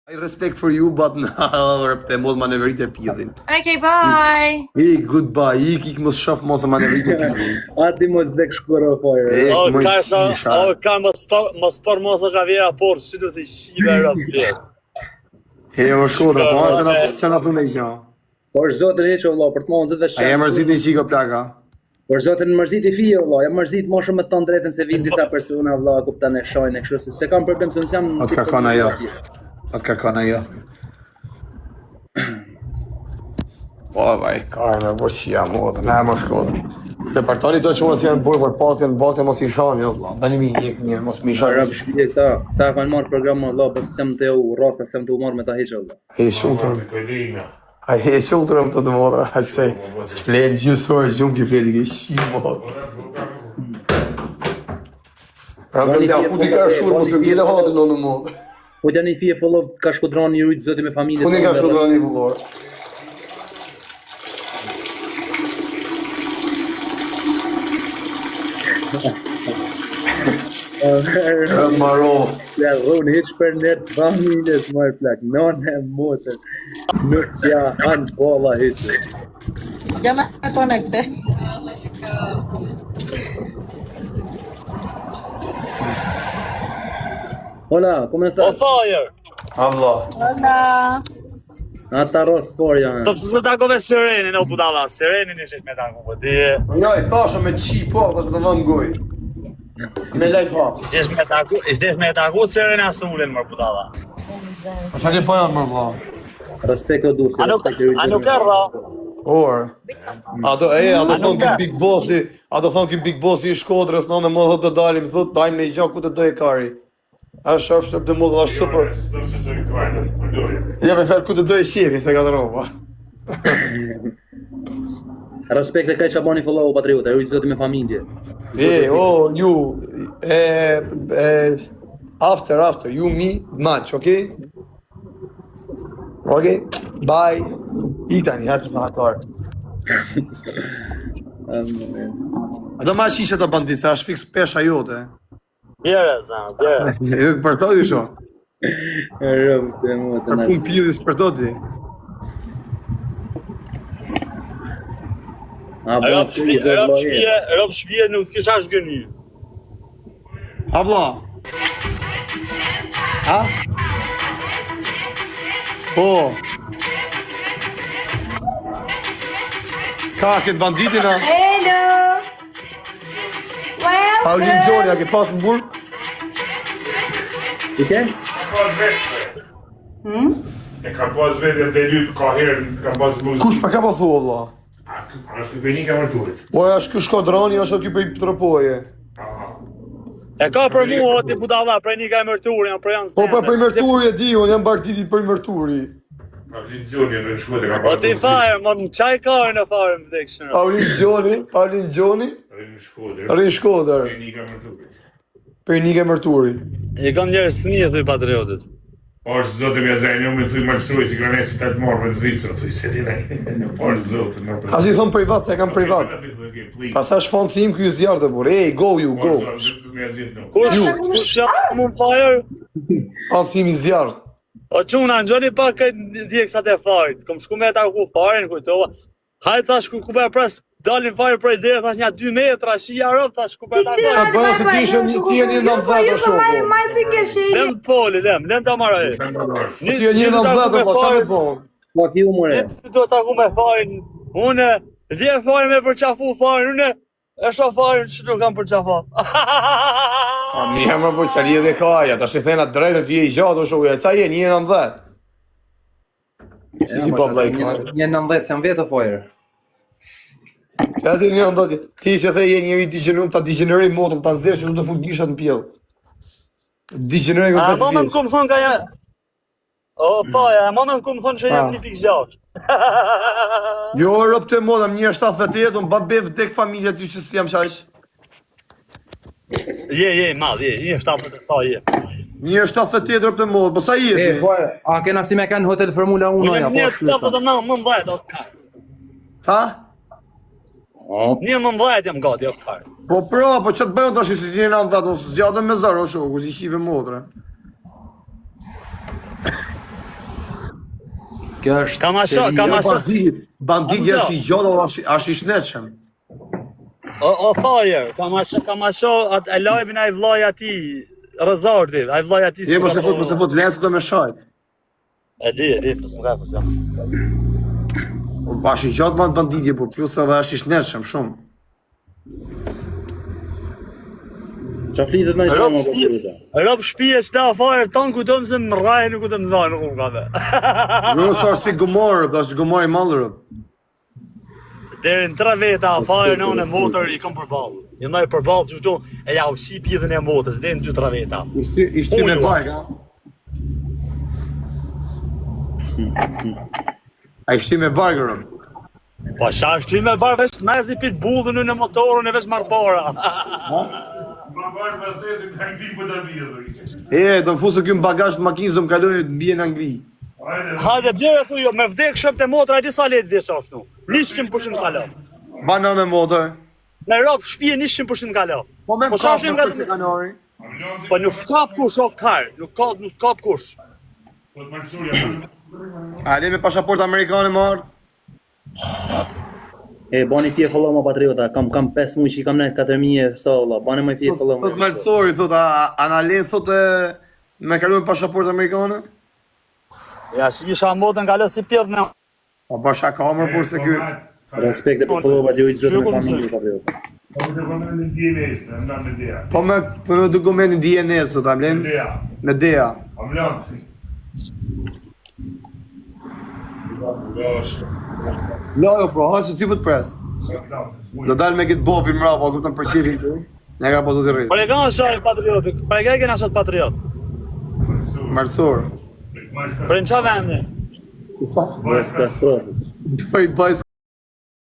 I respect for you, but now te mos manevrit e pillin. Okay, bye. Goodbye. Ik mos shof mos manevrit e pillin. Ati mos dek shkuro fojë. Ka mos por mos ka vera por, si do të shive rreth. O shkodra, po se na thunë gjë. Por zotën e valla për të mos edhe A jam mërzit një qiko plaka? Por zotën mërzit I fije valla, jam mërzit më shumë me të drejtën se vin disa persona valla kupton e shojnë kështu se kam problem se jam. Atë kërkon ajo. Atë kërkon ajo. Po vaj, karme, po si jam modë, na më shkodra. Departoni to që janë burë për patjen, bakte mos I shani, jo valla. Tani mi një mos mi shani. Arab shpije ta kanë marrë program valla, po sem të u rrasa, sem të u marr me ta hiç valla. E shumë. Ai e shultërëm të modra, atë se s'flet gjysor, gjumë ki flet I ke shi modë. Pra të mja, ku ti ka shurë, mos u gjele hatër në modë. Po t'ja një fije follov ka shkodroni I rujtë zoti me familje. Ku një ka shkodroni I vullor. Rëtë maro. Ja, unë hiç për net familjes marr plak, nonë e motër. Nuk ja han bolla hiç. Ya me conecté. Hola, ¿cómo estás? Fire. Allah. Hola. Ata ros por janë. Do pse takove Serenin o budalla, Serenin ishte me taku, po di. Ja, I thasha me qi, po, tash me të dhënë goj. Me lejt ha. Ishte me taku Serena Sulin më budalla. Po çka ke fajat më vlla? Respekt o dursi. A nuk erdha. Or. A do thonë ki Big Bossi, a do thonë ki Big Bossi I Shkodrës, në më thot të dalim, thot dajmë me I gjak ku të dojë kari. A shaf shtëp të mundë, është super. Ja me fer ku të dojë shefi, se ka të roba. Respekt e kaj që bani follow patriota, ju zoti me familje. You, after, you, me, match, okay? Okay, bye. I tani, hasë përsa hakar. A do ma shishe të bandit, se është fix pesha jote. Bjere, zanë, bjere. Për to ju sho? Rëm, të mu të Për pun pjidis për to ti. Rëp shpije nuk kisha shgëny. Ha vla? Ha? Po. Ka këtë banditin a? Hello. Paulin Gjoni, a ke pas më burë? Ike? E ka pas vetë dhe lypë ka herë, ka pas muzikë. Kush pa ka pa thua vla? Është këpëni ka mërturit. Po e është kë shkodrani, është kjo për tropoje. E ka për mua ti budalla, prej një ka emërturin, për janë Po stende. për mërturi e di, unë jam bartitit për mërturi. Paulin Gjoni në shkote ka O pas ti fare, më qaj kare në fare më vdekshën. Paulin Gjoni, Në shkote. rrin Shkodër, Këpëni ka mërturit. për një ke mërturi. I kam njerës të një, thuj patriotit. Po është zotë me zajnë, me thuj malësroj si granec që të të morë me të zvicër, thuj se ti ne. Po është zotë. Asi i thonë privat, se e kam privat. Pasa është fonë si im kjo zjarë të burë. Ej, go you, go. Kush jam më fire? Fonë si im I zjarë. O quna, në gjoni pak këtë djeksat e farit. Kom shku me ta ku farin, kujtova. Hajtë thash ku be pres, dalin fare prej dhe, thash një 2 metra, shia rëp, thash ku be ta Qa fare. bëja se ti ishe ti e një 90 o shumë. Lem të foli, lem të amara e. Ti e një 90 o qa me të bëhën? Po ki u more. Ti do ta ku me farin, une, vje farin me përqafu farin, une, e sho farin që nuk kam përqafa. A mi e më për qëri edhe kaja, ta shë drejtë ti e I gjatë o shumë, e ca je një 90. Si po vllai kaja. Një 90 jam vetë fojër. Se ati një 90, ti që the je njëri digjenerum, ta digjeneri motëm, ta nëzirë që du të fut gishat në pjellë. Digjeneri këtë A 5 moment ku më thonë ka ja... O, faja, a moment ku më thonë që jam 1.6. Jo, rëp të modëm, një 78, unë babe vdek familja ty që si jam qash. Je, maz, je 70 sa je. Një 78 rëp të modë, po sa i E, jeti? fojër, a kena si me kanë hotel Formula 1 Unë ja, një po shluta. 79, o ka. Sa? Një 19 jam gati, o ka. Po pra, po që të bëjnë tash si ti në 90, unë së zgjatën me zarë o shoku, si shive motre. Kjo është Kam asho, Bandit është i gjatë o është i shnetshëm. O thajer, kam asho atë e live-in ai vllai ati Rezardi, ai vllai ati. Je mos e fut lesë do me shajt. E di, po s'ka po s'ka. Është i gjatë banditje, po plus edhe është i shnetshëm shumë. Qa flitet me shumë apo përruta? Rob shtëpia çta fare ton ku do më më rraj nuk do më zaj nuk ka ve. Jo sa si Gomor, është Gomor i mallur. Deri në 3 veta fare në motor i kam përballë. Një ndaj përballë çu e ja u si pjedhën e motës deri në 2-3 veta. I shty me bajk, ha? A i shty me bajk, rëm? Po sa shty me barë veç nazi pit bullën në motorën e veç marr para. Ma bërë pas desin të Angli për të bjedhë. Do më fusë kjo në bagazh të makinës, do më kaloj të bje në Angli. Hajde bjerë thu jo, me vdek shëp të motra, e disa letë vjeç ashtu. 100% kalo. Banan e motor. Në Rob shtëpia 100% kalo. Po me më sa kap shim në përse kanori. Po nuk kap kush o kar, nuk kap kush. Po të marësurja. A le me pasaport amerikane më ardh? E bani fje fëllo ma patriota, kam 5 muj që i kam net 4.000 sa valla, bani ma fje fëllo Thot malësori, thot, a na le thot me kalu me pasaport amerikane? Ja si isha motën kalo si pjedh në. Po basha kamër, por se kjo... Respekt e për fëllo pa gjoj zëtë me familje patriota. Po të dokumentin në DNS, në nda me dea. Po me dokumentin DNS, thot, a mlem? Dea. Me dea. A mlanë. Lajo, pro, ha se ty për të pres. Do dalë me këtë bopi mra, po kuptën për qivin të. Ne ka po të të rrisë. Por e ka shaj patriotik, për e ka e kena shot patriot. Marsor. Për në qa vendi? Qa? Bas Castro. Do i bëjë